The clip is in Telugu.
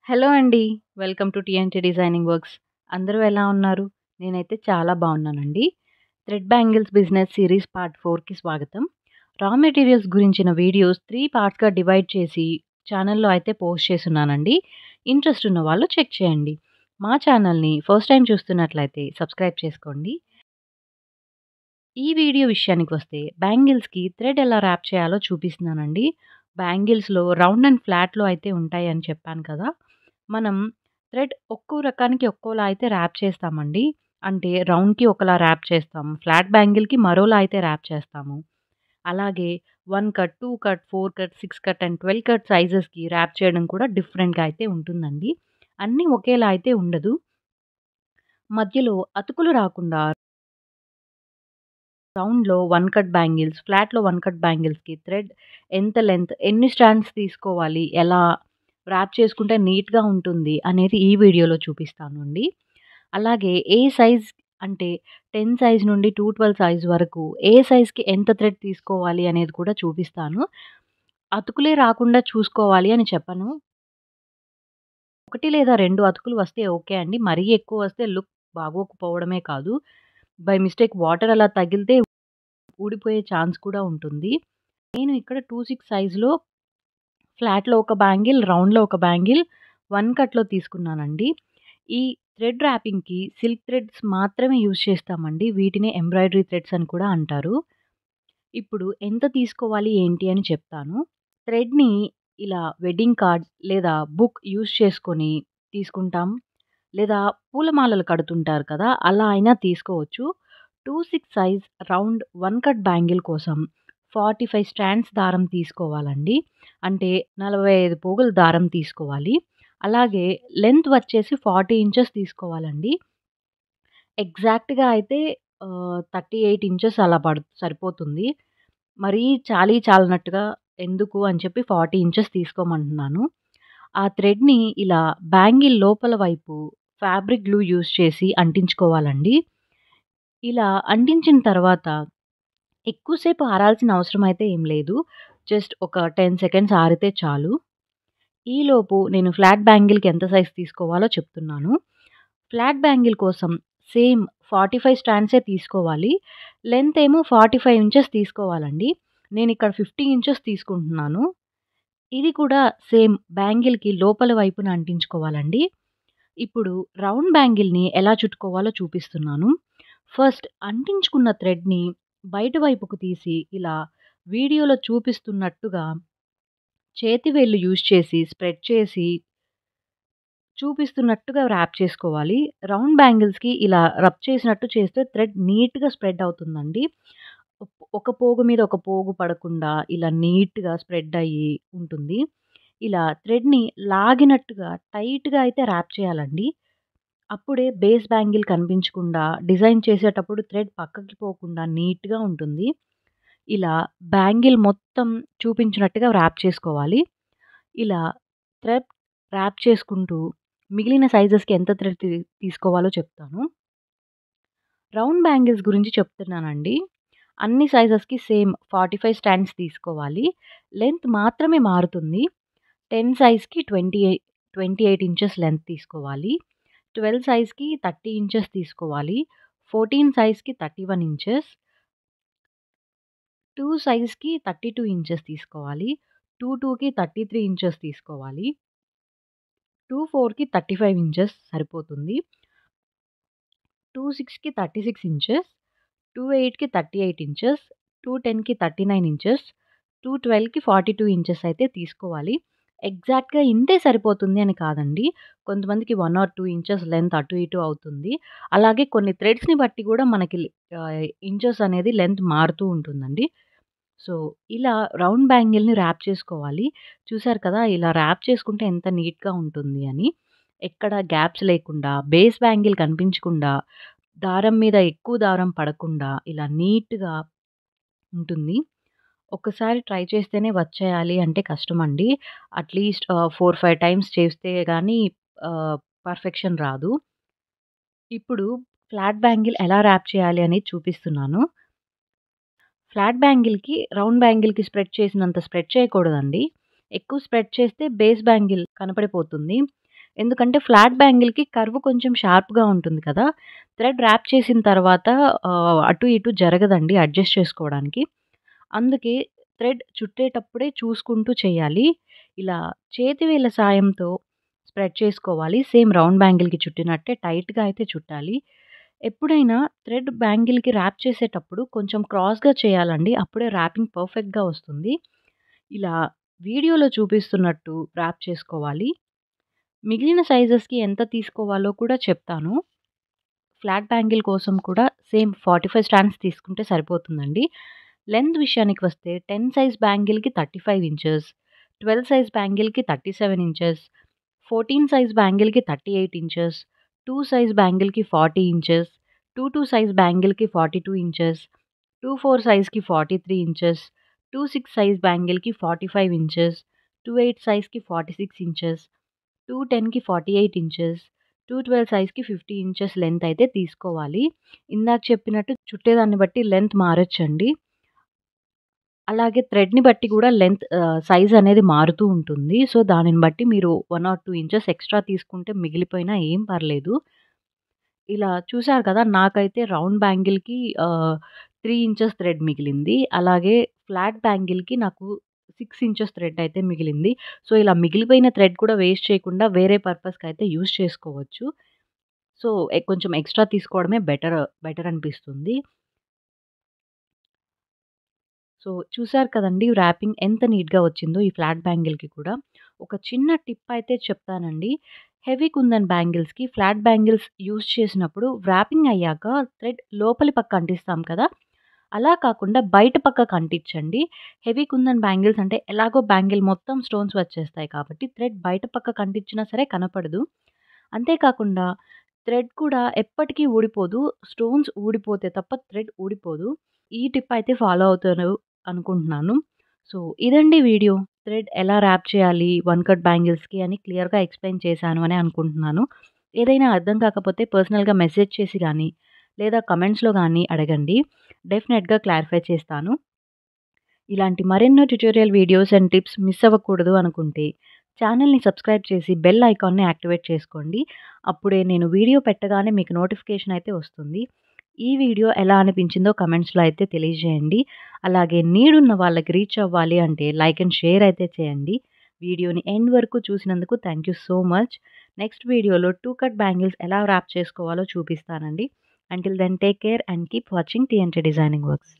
హలో అండి. Welcome to TNT designing works. అందరూ ఎలా ఉన్నారు? నేనైతే చాలా బాగున్నానండి. Thread bangles business series part 4కి స్వాగతం. రా మెటీరియల్స్ గురించిన వీడియోస్ 3 పార్ట్స్‌గా డివైడ్ చేసి ఛానెల్‌లో అయితే పోస్ట్ చేసున్నానండి. ఇంట్రెస్ట్ ఉన్న వాళ్ళు చెక్ చేయండి. మా ఛానల్‌ని ఫస్ట్ టైమ్ చూస్తున్నట్లయితే సబ్స్క్రైబ్ చేసుకోండి. ఈ వీడియో విషయానికొస్తే బ్యాంగిల్స్‌కి థ్రెడ్ ఎలా ర్యాప్ చేయాలో చూపిస్తున్నానండి. బ్యాంగిల్స్‌లో రౌండ్ అండ్ ఫ్లాట్‌లో అయితే ఉంటాయని చెప్పాను కదా! మనం థ్రెడ్ ఒక్కో రకానికి ఒక్కోలా అయితే ర్యాప్ చేస్తామండి. అంటే రౌండ్‌కి ఒకలా ర్యాప్ చేస్తాం. ఫ్లాట్ బ్యాంగిల్‌కి మరోలా అయితే ర్యాప్ చేస్తాము. అలాగే 1 cut, 2 cut, 4 cut, 6 cut and 12 cut సైజెస్‌కి ర్యాప్ చేయడం కూడా డిఫరెంట్‌గా అయితే ఉంటుందండి. అన్నీ ఒకేలా అయితే ఉండదు. మధ్యలో అతుకులు రాకుండా రౌండ్‌లో 1 కట్ బ్యాంగిల్స్, ఫ్లాట్‌లో 1 కట్ బ్యాంగిల్స్‌కి థ్రెడ్ ఎంత లెంత్, ఎన్ని స్ట్రాండ్స్ తీసుకోవాలి, ఎలా ర్యాప్ చేసుకుంటే నీట్‌గా ఉంటుంది అనేది ఈ వీడియోలో చూపిస్తాను అండి. అలాగే ఏ సైజ్ అంటే 10 సైజ్ నుండి 212 సైజ్ వరకు ఏ సైజ్‌కి ఎంత థ్రెడ్ తీసుకోవాలి అనేది కూడా చూపిస్తాను. అతుకులే రాకుండా చూసుకోవాలి అని చెప్పను. 1 లేదా 2 అతుకులు వస్తే ఓకే అండి. మరీ ఎక్కువ వస్తే లుక్ బాగోకపోవడమే కాదు, బై మిస్టేక్ వాటర్ అలా తగిలితే ఊడిపోయే ఛాన్స్ కూడా ఉంటుంది. నేను ఇక్కడ 26 సైజ్‌లో ఫ్లాట్‌లో ఒక బ్యాంగిల్, రౌండ్‌లో ఒక బ్యాంగిల్ 1 కట్‌లో తీసుకున్నానండి. ఈ థ్రెడ్ ర్యాపింగ్‌కి సిల్క్ థ్రెడ్స్ మాత్రమే యూజ్ చేస్తామండి. వీటిని ఎంబ్రాయిడరీ థ్రెడ్స్ అని కూడా అంటారు. ఇప్పుడు ఎంత తీసుకోవాలి ఏంటి అని చెప్తాను. థ్రెడ్‌ని ఇలా వెడ్డింగ్ కార్డ్ లేదా బుక్ యూజ్ చేసుకొని తీసుకుంటాం. లేదా పూలమాలలు కడుతుంటారు కదా! అలా అయినా తీసుకోవచ్చు. 26 సైజ్ రౌండ్ 1 కట్ బ్యాంగిల్ కోసం 45 స్ట్రాండ్స్ దారం తీసుకోవాలండి. అంటే 45 పోగులు దారం తీసుకోవాలి. అలాగే లెంత్ వచ్చేసి 40 ఇంచెస్ తీసుకోవాలండి. ఎగ్జాక్ట్‌గా అయితే 38 ఇంచెస్ అలా సరిపోతుంది. మరీ చాలీ చాలనట్టుగా ఎందుకు అని చెప్పి 40 ఇంచెస్ తీసుకోమంటున్నాను. ఆ థ్రెడ్‌ని ఇలా బ్యాంగిల్ లోపల వైపు ఫ్యాబ్రిక్ గ్లూ యూజ్ చేసి అంటించుకోవాలండి. ఇలా అంటించిన తర్వాత ఎక్కువ సేపు ఆరాల్సిన అవసరం అయితే ఏం లేదు. జస్ట్ ఒక 10 సెకండ్స్ ఆరితే చాలు. ఈలోపు నేను ఫ్లాట్ బ్యాంగిల్‌కి ఎంత సైజ్ తీసుకోవాలో చెప్తున్నాను. ఫ్లాట్ బ్యాంగిల్ కోసం సేమ్ 45 స్ట్రాండ్సే తీసుకోవాలి. లెంత్ ఏమో 45 ఇంచెస్ తీసుకోవాలండి. నేనిక్కడ 50 ఇంచెస్ తీసుకుంటున్నాను. ఇది కూడా సేమ్ బ్యాంగిల్‌కి లోపల వైపున అంటించుకోవాలండి. ఇప్పుడు రౌండ్ బ్యాంగిల్‌ని ఎలా చుట్టుకోవాలో చూపిస్తున్నాను. ఫస్ట్ అంటించుకున్న థ్రెడ్‌ని బయట వైపుకు తీసి ఇలా వీడియోలో చూపిస్తున్నట్టుగా చేతి వేళ్ళు యూజ్ చేసి స్ప్రెడ్ చేసి చూపిస్తున్నట్టుగా ర్యాప్ చేసుకోవాలి. రౌండ్ బ్యాంగిల్స్‌కి ఇలా రబ్ చేసినట్టు చేస్తే థ్రెడ్ నీట్‌గా స్ప్రెడ్ అవుతుందండి. ఒక పోగు మీద ఒక పోగు పడకుండా ఇలా నీట్‌గా స్ప్రెడ్ అయ్యి ఉంటుంది. ఇలా థ్రెడ్‌ని లాగినట్టుగా టైట్‌గా అయితే ర్యాప్ చేయాలండి. అప్పుడే బేస్ బ్యాంగిల్ కనిపించకుండా డిజైన్ చేసేటప్పుడు థ్రెడ్ పక్కకి పోకుండా నీట్‌గా ఉంటుంది. ఇలా బ్యాంగిల్ మొత్తం చూపించినట్టుగా ర్యాప్ చేసుకోవాలి. ఇలా థ్రెడ్ ర్యాప్ చేసుకుంటూ మిగిలిన సైజెస్‌కి ఎంత థ్రెడ్ తీసుకోవాలో చెప్తాను. రౌండ్ బ్యాంగిల్స్ గురించి చెప్తున్నానండి. అన్ని సైజెస్‌కి సేమ్ 45 స్టాండ్స్ తీసుకోవాలి. లెంత్ మాత్రమే మారుతుంది. 10 సైజ్‌కి 28 ఇంచెస్ లెంత్ తీసుకోవాలి. 12 సైజ్‌కి 30 ఇంచెస్ తీసుకోవాలి. 14 సైజ్‌కి 31 ఇంచెస్. 2 సైజ్‌కి 32 ఇంచెస్ తీసుకోవాలి. 22కి 33 ఇంచెస్ తీసుకోవాలి. 24కి 35 ఇంచెస్ సరిపోతుంది. 26కి 36 ఇంచెస్. 28కి 38 ఇంచెస్. 210కి 39 ఇంచెస్. 212కి 42 ఇంచెస్ అయితే తీసుకోవాలి. ఎగ్జాక్ట్‌గా ఇంతే సరిపోతుంది అని కాదండి. కొంతమందికి 1 ఆర్ 2 ఇంచెస్ లెంత్ అటు ఇటు అవుతుంది. అలాగే కొన్ని థ్రెడ్స్‌ని బట్టి కూడా మనకి ఇంచెస్ అనేది లెంత్ మారుతూ ఉంటుందండి. సో, ఇలా రౌండ్ బ్యాంగిల్‌ని ర్యాప్ చేసుకోవాలి. చూసారు కదా! ఇలా ర్యాప్ చేసుకుంటే ఎంత నీట్‌గా ఉంటుంది అని. ఎక్కడ గ్యాప్స్ లేకుండా, బేస్ బ్యాంగిల్ కనిపించకుండా, దారం మీద ఎక్కువ దారం పడకుండా ఇలా నీట్‌గా ఉంటుంది. ఒక్కసారి ట్రై చేస్తేనే వచ్చేయాలి అంటే కష్టమండి. అట్‌లీస్ట్ 4, 5 టైమ్స్ చేస్తే గానీ పర్ఫెక్షన్ రాదు. ఇప్పుడు ఫ్లాట్ బ్యాంగిల్ ఎలా ర్యాప్ చేయాలి అనేది చూపిస్తున్నాను. ఫ్లాట్ బ్యాంగిల్‌కి, రౌండ్ బ్యాంగిల్‌కి స్ప్రెడ్ చేసినంత స్ప్రెడ్ చేయకూడదండి. ఎక్కువ స్ప్రెడ్ చేస్తే బేస్ బ్యాంగిల్ కనపడిపోతుంది. ఎందుకంటే ఫ్లాట్ బ్యాంగిల్‌కి కర్వ్ కొంచెం షార్ప్‌గా ఉంటుంది కదా! థ్రెడ్ ర్యాప్ చేసిన తర్వాత అటు ఇటు జరగదండి అడ్జస్ట్ చేసుకోవడానికి. అందుకే థ్రెడ్ చుట్టేటప్పుడే చూసుకుంటూ చేయాలి. ఇలా చేతి వేళ్ళ సాయంతో స్ప్రెడ్ చేసుకోవాలి. సేమ్ రౌండ్ బ్యాంగిల్‌కి చుట్టినట్టే టైట్‌గా అయితే చుట్టాలి. ఎప్పుడైనా థ్రెడ్ బ్యాంగిల్‌కి ర్యాప్ చేసేటప్పుడు కొంచెం క్రాస్‌గా చేయాలండి. అప్పుడే ర్యాపింగ్ పర్ఫెక్ట్‌గా వస్తుంది. ఇలా వీడియోలో చూపిస్తున్నట్టు ర్యాప్ చేసుకోవాలి. మిగిలిన సైజెస్‌కి ఎంత తీసుకోవాలో కూడా చెప్తాను. ఫ్లాట్ బ్యాంగిల్ కోసం కూడా సేమ్ 45 స్ట్రాండ్స్ తీసుకుంటే సరిపోతుందండి. లెంత్ విషయానికి వస్తే 10 సైజ్ బ్యాంగిల్‌కి 35 ఇంచెస్, 12 సైజ్ బ్యాంగిల్‌కి 37 ఇంచెస్, 14 సైజ్ బ్యాంగిల్‌కి 38 ఇంచెస్, 2 సైజ్ బ్యాంగిల్‌కి 40 ఇంచెస్, 22 సైజ్ బ్యాంగిల్‌కి 42 ఇంచెస్, 24 సైజ్‌కి 43 ఇంచెస్, 26 సైజ్ బ్యాంగిల్‌కి 45 ఇంచెస్, 28 సైజ్‌కి 46 ఇంచెస్, 210కి 48 ఇంచెస్, 212 సైజ్‌కి 50 ఇంచెస్ లెంత్ అయితే తీసుకోవాలి. ఇందాక చెప్పినట్టు చుట్టేదాన్ని బట్టి లెంత్ మారొచ్చండి. అలాగే థ్రెడ్‌ని బట్టి గూడా సైజ్ అనేది మారుతూ ఉంటుంది. సో, దానిని బట్టి మీరు 1 ఆర్ 2 ఇంచెస్ ఎక్స్‌ట్రా తీసుకుంటే మిగిలిపోయినా ఏం పర్లేదు. ఇలా చూసారు కదా! నాకైతే రౌండ్ బ్యాంగిల్‌కి 3 ఇంచెస్ థ్రెడ్ మిగిలింది. అలాగే ఫ్లాట్ బ్యాంగిల్‌కి నాకు 6 ఇంచెస్ థ్రెడ్ అయితే మిగిలింది. సో, ఇలా మిగిలిపోయిన థ్రెడ్ కూడా వేస్ట్ చేయకుండా వేరే పర్పస్‌కయితే యూజ్ చేసుకోవచ్చు. సో, కొంచెం ఎక్స్‌ట్రా తీసుకోవడమే బెటర్ అనిపిస్తుంది. సో, చూసారు కదండీ! ర్యాపింగ్ ఎంత నీట్‌గా వచ్చిందో ఈ ఫ్లాట్ బ్యాంగిల్‌కి కూడా. ఒక చిన్న టిప్ అయితే చెప్తానండి. హెవీ కుందన్ బ్యాంగిల్స్‌కి ఫ్లాట్ బ్యాంగిల్స్ యూజ్ చేసినప్పుడు వ్రాపింగ్ అయ్యాక థ్రెడ్ లోపలి పక్క అంటిస్తాం కదా! అలా కాకుండా బయట పక్కకు అంటించండి. హెవీ కుందన్ బ్యాంగిల్స్ అంటే ఎలాగో బ్యాంగిల్ మొత్తం స్టోన్స్ వచ్చేస్తాయి కాబట్టి థ్రెడ్ బయట పక్కకు అంటించినా సరే కనపడదు. అంతే కాకుండా థ్రెడ్ కూడా ఎప్పటికీ ఊడిపోదు. స్టోన్స్ ఊడిపోతే తప్ప థ్రెడ్ ఊడిపోదు. ఈ టిప్ అయితే ఫాలో అవుతారు అనుకుంటున్నాను. సో, ఇదండి వీడియో. థ్రెడ్ ఎలా ర్యాప్ చేయాలి వన్ కట్ బ్యాంగిల్స్‌కి అని క్లియర్‌గా ఎక్స్‌ప్లెయిన్ చేశాను అని అనుకుంటున్నాను. ఏదైనా అర్థం కాకపోతే పర్సనల్‌గా మెసేజ్ చేసి గానీ, లేదా కమెంట్స్‌లో గానీ అడగండి. డెఫినెట్‌గా క్లారిఫై చేస్తాను. ఇలాంటి మరెన్నో tutorial videos and tips miss అవ్వకూడదు అనుకుంటే ఛానల్‌ని సబ్స్క్రైబ్ చేసి బెల్ ఐకాన్‌ని యాక్టివేట్ చేసుకోండి. అప్పుడే నేను వీడియో పెట్టగానే మీకు నోటిఫికేషన్ అయితే వస్తుంది. ఈ వీడియో ఎలా అనిపించిందో కమెంట్స్‌లో అయితే తెలియజేయండి. అలాగే నీడున్న వాళ్ళకి రీచ్ అవ్వాలి అంటే లైక్ అండ్ షేర్ అయితే చేయండి. వీడియోని ఎండ్ వరకు చూసినందుకు thank you so much. Next వీడియోలో 2 కట్ బ్యాంగిల్స్ ఎలా ర్యాప్ చేసుకోవాలో చూపిస్తానండి. Until then take care and keep watching TNT designing works.